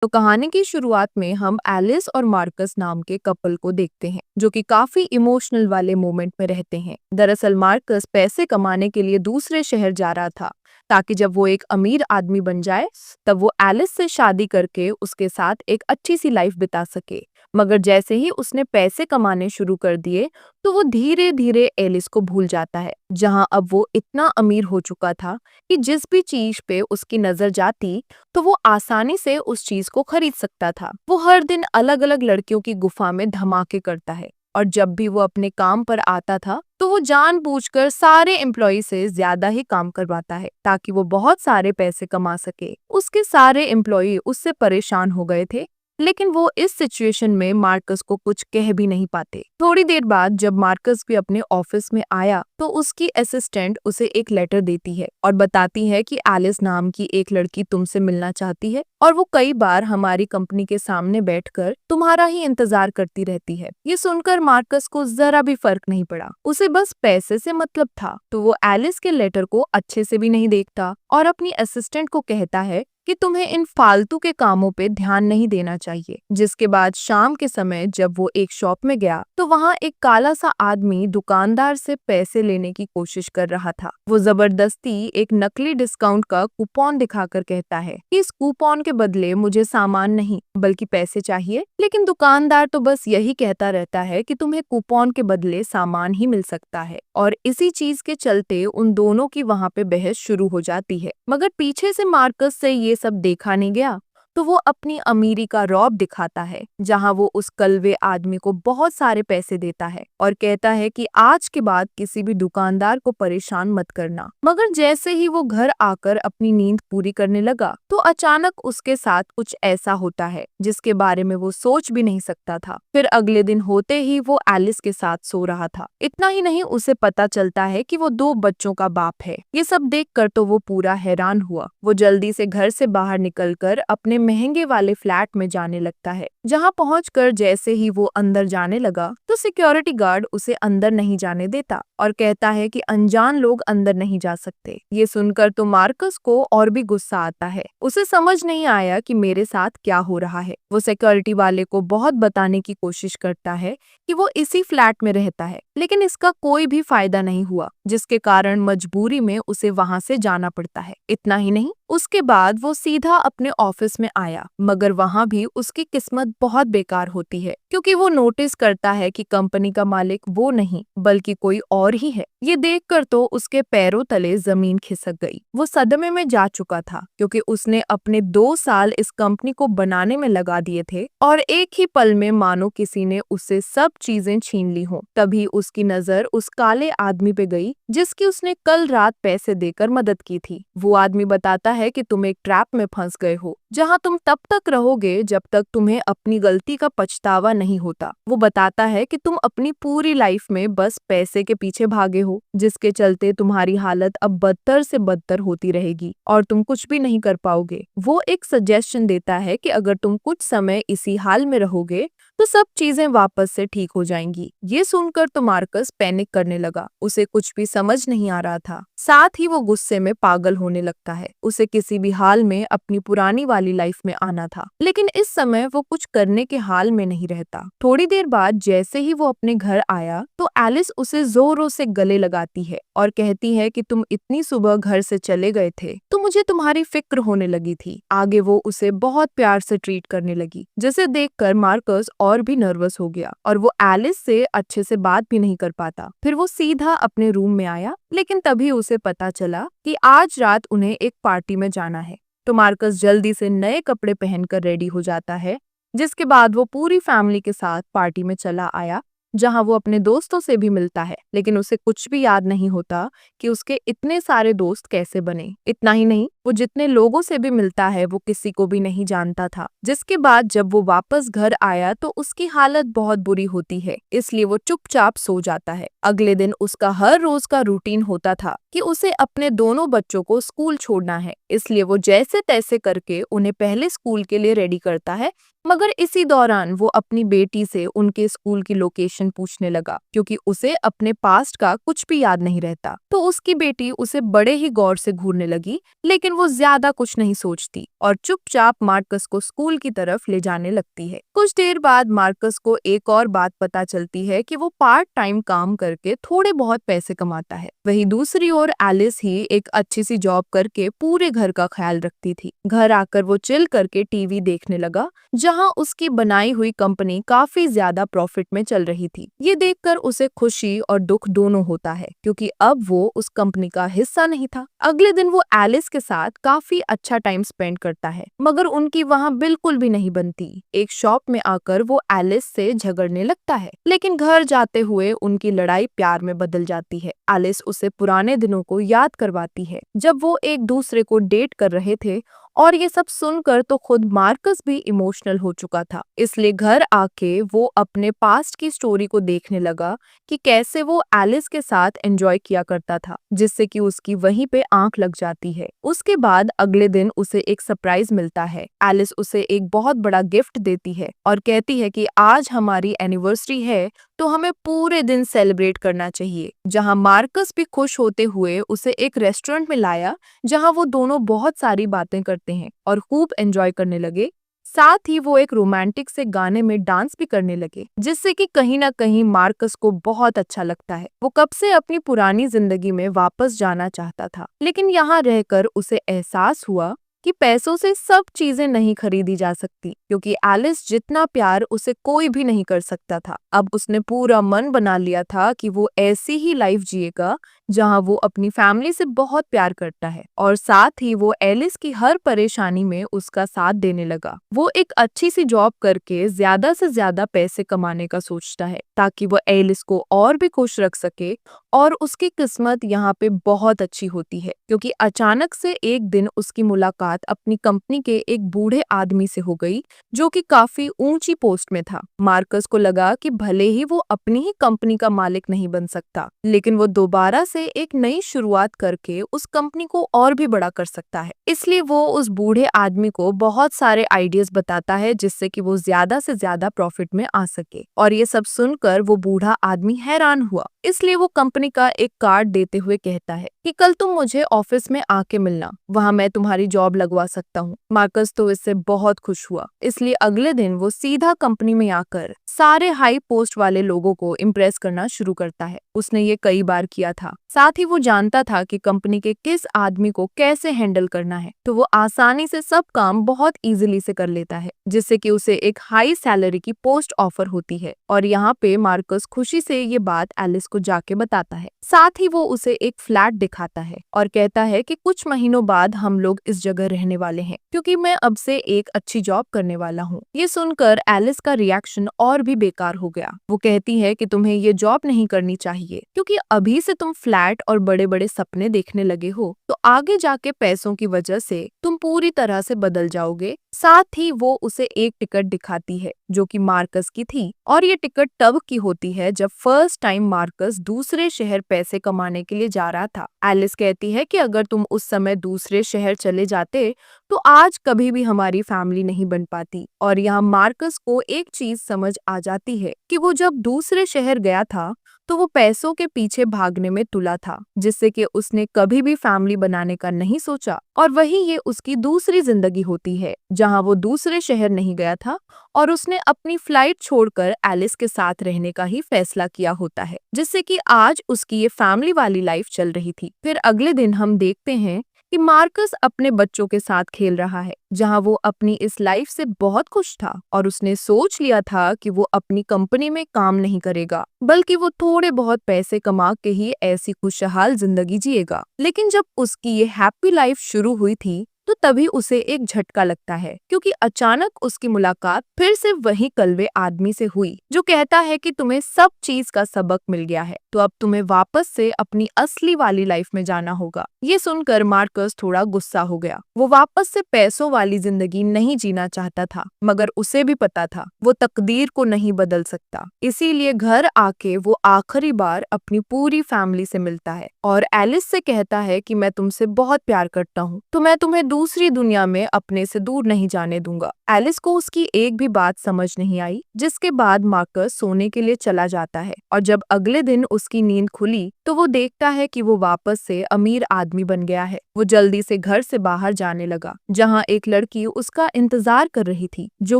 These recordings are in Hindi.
तो कहानी की शुरुआत में हम एलिस और मार्कस नाम के कपल को देखते हैं जो कि काफी इमोशनल वाले मोमेंट में रहते हैं। दरअसल मार्कस पैसे कमाने के लिए दूसरे शहर जा रहा था ताकि जब वो एक अमीर आदमी बन जाए तब वो एलिस से शादी करके उसके साथ एक अच्छी सी लाइफ बिता सके। मगर जैसे ही उसने पैसे कमाने शुरू कर दिए तो वो धीरे धीरे एलिस को भूल जाता है। जहां अब वो इतना अमीर हो चुका था कि जिस भी चीज पे उसकी नजर जाती तो वो आसानी से उस चीज को खरीद सकता था। वो हर दिन अलग अलग लड़कियों की गुफा में धमाके करता है और जब भी वो अपने काम पर आता था तो वो जानबूझकर सारे एम्प्लॉय से ज्यादा ही काम करवाता है ताकि वो बहुत सारे पैसे कमा सके। उसके सारे एम्प्लॉय उससे परेशान हो गए थे, लेकिन वो इस सिचुएशन में मार्कस को कुछ कह भी नहीं पाते। थोड़ी देर बाद जब मार्कस भी अपने ऑफिस में आया तो उसकी असिस्टेंट उसे एक लेटर देती है और बताती है कि एलिस नाम की एक लड़की तुमसे मिलना चाहती है और वो कई बार हमारी कंपनी के सामने बैठकर तुम्हारा ही इंतजार करती रहती है। ये सुनकर मार्कस को जरा भी फर्क नहीं पड़ा, उसे बस पैसे से मतलब था। तो वो एलिस के लेटर को अच्छे से भी नहीं देखता और अपनी असिस्टेंट को कहता है कि तुम्हें इन फालतू के कामों पे ध्यान नहीं देना चाहिए। जिसके बाद शाम के समय जब वो एक शॉप में गया तो वहाँ एक काला सा आदमी दुकानदार से पैसे लेने की कोशिश कर रहा था। वो जबरदस्ती एक नकली डिस्काउंट का कूपन दिखाकर कहता है कि इस कूपन के बदले मुझे सामान नहीं बल्कि पैसे चाहिए, लेकिन दुकानदार तो बस यही कहता रहता है कि तुम्हें कूपन के बदले सामान ही मिल सकता है। और इसी चीज के चलते उन दोनों की वहाँ पे बहस शुरू हो जाती है। मगर पीछे से मार्कस से ये सब देखा नहीं गया तो वो अपनी अमीरी का रौब दिखाता है, जहां वो उस कलवे आदमी को बहुत सारे पैसे देता है और कहता है कि आज के बाद किसी भी दुकानदार को परेशान मत करना। मगर जैसे ही वो घर आकर अपनी नींद पूरी करने लगा तो अचानक उसके साथ कुछ ऐसा होता है जिसके बारे में वो सोच भी नहीं सकता था। फिर अगले दिन होते ही वो एलिस के साथ सो रहा था। इतना ही नहीं, उसे पता चलता है कि वो 2 बच्चों का बाप है। ये सब देखकर तो वो पूरा हैरान हुआ। वो जल्दी से घर से बाहर निकलकर अपने महंगे वाले फ्लैट में जाने लगता है। जहां पहुंचकर जैसे ही वो अंदर जाने लगा तो सिक्योरिटी गार्ड उसे अंदर नहीं जाने देता और कहता है कि अनजान लोग अंदर नहीं जा सकते। ये सुनकर तो मार्कस को और भी गुस्सा आता है। उसे समझ नहीं आया कि मेरे साथ क्या हो रहा है। वो सिक्योरिटी वाले को बहुत बताने की कोशिश करता है कि वो इसी फ्लैट में रहता है, लेकिन इसका कोई भी फायदा नहीं हुआ, जिसके कारण मजबूरी में उसे वहां से जाना पड़ता है। इतना ही नहीं, उसके बाद वो सीधा अपने ऑफिस में आया, मगर वहां भी उसकी किस्मत बहुत बेकार होती है क्योंकि वो नोटिस करता है कि कंपनी का मालिक वो नहीं बल्कि कोई और ही है। ये देखकर तो उसके पैरों तले जमीन खिसक गई। वो सदमे में जा चुका था क्योंकि उसने अपने 2 साल इस कंपनी को बनाने में लगा दिए थे और एक ही पल में मानो किसी ने उससे सब चीजें छीन ली हों। तभी उसकी नजर उस काले आदमी पे गई जिसकी उसने कल रात पैसे देकर मदद की थी। वो आदमी बताता है कि तुम एक ट्रैप में फंस गए हो जहां तुम तब तक रहोगे जब तक तुम्हें अपनी गलती का पछतावा नहीं होता। वो बताता है कि तुम अपनी पूरी लाइफ में बस पैसे के पीछे भागे हो, जिसके चलते तुम्हारी हालत अब बदतर से बदतर होती रहेगी और तुम कुछ भी नहीं कर पाओगे। वो एक सजेशन देता है कि अगर तुम कुछ समय इसी हाल में रहोगे तो सब चीजें वापस से ठीक हो जाएंगी। ये सुनकर तो मार्कस पैनिक करने लगा। उसे कुछ भी समझ नहीं आ रहा था, साथ ही वो गुस्से में पागल होने लगता है। उसे किसी भी हाल में अपनी पुरानी वाली लाइफ में आना था, लेकिन इस समय वो कुछ करने के हाल में नहीं रहता। थोड़ी देर बाद जैसे ही वो अपने घर आया तो एलिस उसे जोरों से गले लगाती है और कहती है कि तुम इतनी सुबह घर से चले गए थे तो मुझे तुम्हारी फिक्र होने लगी थी। आगे वो उसे बहुत प्यार से ट्रीट करने लगी, जिसे देखकर मार्कस और भी नर्वस हो गया और वो एलिस से अच्छे से बात भी नहीं कर पाता। फिर वो सीधा अपने रूम में आया, लेकिन तभी उसे पता चला कि आज रात उन्हें एक पार्टी में जाना है। तो मार्कस जल्दी से नए कपड़े पहनकर रेडी हो जाता है, जिसके बाद वो पूरी फैमिली के साथ पार्टी में चला आया जहां वो अपने दोस्तों से भी मिलता है। लेकिन उसे कुछ भी याद नहीं होता कि उसके इतने सारे दोस्त कैसे बने। इतना ही नहीं, वो जितने लोगों से भी मिलता है वो किसी को भी नहीं जानता था। जिसके बाद जब वो वापस घर आया तो उसकी हालत बहुत बुरी होती है, इसलिए वो चुपचाप सो जाता है। अगले दिन उसका हर रोज का रूटीन होता था कि उसे अपने दोनों बच्चों को स्कूल छोड़ना है, इसलिए वो जैसे तैसे करके उन्हें पहले स्कूल के लिए रेडी करता है। मगर इसी दौरान वो अपनी बेटी से उनके स्कूल की लोकेशन पूछने लगा, क्योंकि उसे अपने पास्ट का कुछ भी याद नहीं रहता। तो उसकी बेटी उसे बड़े ही गौर से घूरने लगी, लेकिन वो ज्यादा कुछ नहीं सोचती और चुपचाप मार्कस को स्कूल की तरफ ले जाने लगती है। कुछ देर बाद मार्कस को एक और बात पता चलती है कि वो पार्ट टाइम काम करके थोड़े बहुत पैसे कमाता है। वहीं दूसरी ओर एलिस ही एक अच्छी सी जॉब करके पूरे घर का ख्याल रखती थी। घर आकर वो चिल करके टीवी देखने लगा, जहां उसकी बनाई हुई कंपनी काफी ज्यादा प्रॉफिट में चल रही थी। ये देखकर उसे खुशी और दुख दोनों होता है, क्योंकि अब वो उस कंपनी का हिस्सा नहीं था। अगले दिन वो एलिस के साथ काफी अच्छा टाइम स्पेंड करता है, मगर उनकी वहाँ बिल्कुल भी नहीं बनती। एक शॉप में आकर वो एलिस से झगड़ने लगता है, लेकिन घर जाते हुए उनकी लड़ाई प्यार में बदल जाती है। एलिस उसे पुराने दिनों को याद करवाती है, जब वो एक दूसरे को डेट कर रहे थे, और ये सब सुनकर तो खुद मार्कस भी इमोशनल हो चुका था। इसलिए घर आके वो अपने पास्ट की स्टोरी को देखने लगा कि कैसे वो एलिस के साथ एंजॉय किया करता था, जिससे कि उसकी वहीं पे आंख लग जाती है। उसके बाद अगले दिन उसे एक सरप्राइज मिलता है। एलिस उसे एक बहुत बड़ा गिफ्ट देती है और कहती है कि आज हमारी एनिवर्सरी है, तो हमें पूरे दिन सेलिब्रेट करना चाहिए। जहां मार्कस भी खुश होते हुए उसे एक रेस्टोरेंट में लाया, जहां वो दोनों बहुत सारी बातें करते हैं और खूब एंजॉय करने लगे। साथ ही वो एक रोमांटिक से गाने में डांस भी करने लगे, जिससे कि कहीं ना कहीं मार्कस को बहुत अच्छा लगता है। वो कब से अपनी पुरानी जिंदगी में वापस जाना चाहता था, लेकिन यहाँ रहकर उसे एहसास हुआ कि पैसों से सब चीजें नहीं खरीदी जा सकती, क्योंकि एलिस जितना प्यार उसे कोई भी नहीं कर सकता था। अब उसने पूरा मन बना लिया था कि वो ऐसी ही लाइफ जिएगा जहां वो अपनी फैमिली से बहुत प्यार करता है, और साथ ही वो एलिस की हर परेशानी में उसका साथ देने लगा। वो एक अच्छी सी जॉब करके ज्यादा से ज्यादा पैसे कमाने का सोचता है, ताकि वो एलिस को और भी खुश रख सके। और उसकी किस्मत यहाँ पे बहुत अच्छी होती है, क्योंकि अचानक से एक दिन उसकी मुलाकात अपनी कंपनी के एक बूढ़े आदमी से हो गई, जो कि काफी ऊंची पोस्ट में था। मार्कस को लगा कि भले ही वो अपनी ही कंपनी का मालिक नहीं बन सकता, लेकिन वो दोबारा से एक नई शुरुआत करके उस कंपनी को और भी बड़ा कर सकता है। इसलिए वो उस बूढ़े आदमी को बहुत सारे आइडियाज बताता है, जिससे कि वो ज्यादा से ज्यादा प्रॉफिट में आ सके। और ये सब सुनकर वो बूढ़ा आदमी हैरान हुआ, इसलिए वो कंपनी का एक कार्ड देते हुए कहता है कि कल तुम मुझे ऑफिस में आके मिलना, वहाँ मैं तुम्हारी जॉब लगवा सकता हूँ। मार्कस तो इससे बहुत खुश हुआ, इसलिए अगले दिन वो सीधा कंपनी में आकर सारे हाई पोस्ट वाले लोगों को इम्प्रेस करना शुरू करता है। उसने ये कई बार किया था। साथ ही वो जानता था कि कंपनी के किस आदमी को कैसे हैंडल करना है, तो वो आसानी से सब काम बहुत इजीली से कर लेता है, जिससे कि उसे एक हाई सैलरी की पोस्ट ऑफर होती है। और यहाँ पे मार्कस खुशी से ये बात एलिस को जाके बताता है। साथ ही वो उसे एक फ्लैट दिखाता है और कहता है कि कुछ महीनों बाद हम लोग इस जगह रहने वाले हैं, क्योंकि मैं अब से एक अच्छी जॉब करने वाला हूँ। ये सुनकर एलिस का रिएक्शन और भी बेकार हो गया। वो कहती है कि तुम्हें ये जॉब नहीं करनी चाहिए, क्योंकि अभी से तुम फ्लैट और बड़े बड़े सपने देखने लगे हो, तो आगे जाके पैसों की वजह से तुम पूरी तरह से बदल जाओगे। साथ ही वो उसे एक टिकट दिखाती है, जो कि मार्कस की थी, और ये टिकट तब की होती है जब फर्स्ट टाइम मार्कस दूसरे शहर पैसे कमाने के लिए जा रहा था। एलिस कहती है कि अगर तुम उस समय दूसरे शहर चले जाते तो आज कभी भी हमारी फैमिली नहीं बन पाती। और यहाँ मार्कस को एक चीज समझ आ जाती है कि वो जब दूसरे शहर गया था तो वो पैसों के पीछे भागने में तुला था, जिससे कि उसने कभी भी फैमिली बनाने का नहीं सोचा। और वही ये उसकी दूसरी जिंदगी होती है, जहाँ वो दूसरे शहर नहीं गया था और उसने अपनी फ्लाइट छोड़कर एलिस के साथ रहने का ही फैसला किया होता है, जिससे कि आज उसकी ये फैमिली वाली लाइफ चल रही थी। फिर अगले दिन हम देखते हैं कि मार्कस अपने बच्चों के साथ खेल रहा है, जहां वो अपनी इस लाइफ से बहुत खुश था और उसने सोच लिया था कि वो अपनी कंपनी में काम नहीं करेगा, बल्कि वो थोड़े बहुत पैसे कमा के ही ऐसी खुशहाल जिंदगी जिएगा। लेकिन जब उसकी ये हैप्पी लाइफ शुरू हुई थी, तो तभी उसे एक झटका लगता है, क्योंकि अचानक उसकी मुलाकात फिर से वही कलवे आदमी से हुई जो कहता है कि तुम्हें सब चीज का सबक मिल गया है, तो अब तुम्हें वापस से अपनी असली वाली लाइफ में जाना होगा। ये सुनकर मार्कस थोड़ा गुस्सा हो गया। वो वापस से पैसों वाली जिंदगी नहीं जीना चाहता था, मगर उसे भी पता था वो तकदीर को नहीं बदल सकता। इसीलिए घर आके वो आखिरी बार अपनी पूरी फैमिली से मिलता है और एलिस से कहता है कि मैं तुमसे बहुत प्यार करता हूँ, तो मैं तुम्हें दूसरी दुनिया में अपने से दूर नहीं जाने दूंगा। एलिस को उसकी एक भी बात समझ नहीं आई, जिसके बाद मार्कस सोने के लिए चला जाता है और जब अगले दिन उसकी नींद खुली तो वो देखता है कि वो वापस से अमीर आदमी बन गया है। वो जल्दी से घर से बाहर जाने लगा, जहाँ एक लड़की उसका इंतजार कर रही थी जो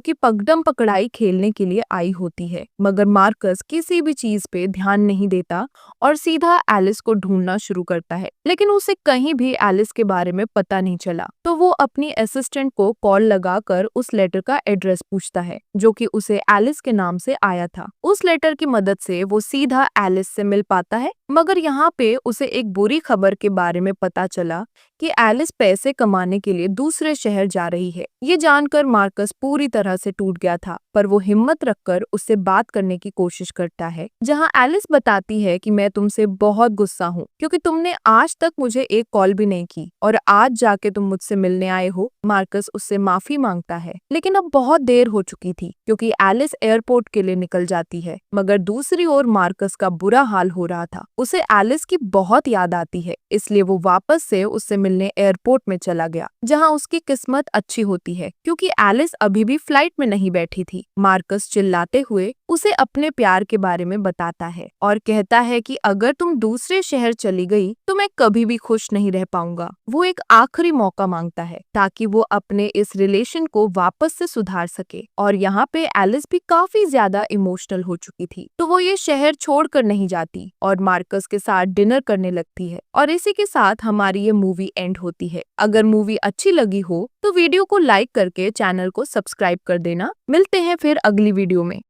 कि पकड़म पकड़ाई खेलने के लिए आई होती है, मगर मार्कस किसी भी चीज पे ध्यान नहीं देता और सीधा एलिस को ढूंढना शुरू करता है। लेकिन उसे कहीं भी एलिस के बारे में पता नहीं चला, तो वो अपनी असिस्टेंट को कॉल लगाकर उस लेटर का एड्रेस पूछता है जो कि उसे एलिस के नाम से आया था। उस लेटर की मदद से वो सीधा एलिस से मिल पाता है, मगर यहाँ पे उसे एक बुरी खबर के बारे में पता चला कि एलिस पैसे कमाने के लिए दूसरे शहर जा रही है। ये जानकर मार्कस पूरी तरह से टूट गया था, पर वो हिम्मत रखकर उससे बात करने की कोशिश करता है, जहाँ एलिस बताती है कि मैं तुमसे बहुत गुस्सा हूँ क्योंकि तुमने आज तक मुझे एक कॉल भी नहीं की और आज जाके तुम मुझसे मिलने आए हो। मार्कस उससे माफी मांगता है, लेकिन अब बहुत देर हो चुकी थी क्योंकि एलिस एयरपोर्ट के लिए निकल जाती है। मगर दूसरी ओर मार्कस का बुरा हाल हो रहा था। उसे एलिस की बहुत याद आती है, इसलिए वो वापस से उससे मिलने एयरपोर्ट में चला गया, जहां उसकी किस्मत अच्छी होती है क्योंकि एलिस अभी भी फ्लाइट में नहीं बैठी थी। मार्कस चिल्लाते हुए उसे अपने प्यार के बारे में बताता है और कहता है कि अगर तुम दूसरे शहर चली गई तो मैं कभी भी खुश नहीं रह पाऊंगा। वो एक आखिरी मौका मांगता है ताकि वो अपने इस रिलेशन को वापस से सुधार सके, और यहाँ पे एलिस भी काफी ज्यादा इमोशनल हो चुकी थी, तो वो ये शहर छोड़कर नहीं जाती और मार्कस के साथ डिनर करने लगती है। और इसी के साथ हमारी ये मूवी एंड होती है। अगर मूवी अच्छी लगी हो तो वीडियो को लाइक करके चैनल को सब्सक्राइब कर देना। मिलते हैं फिर अगली वीडियो में।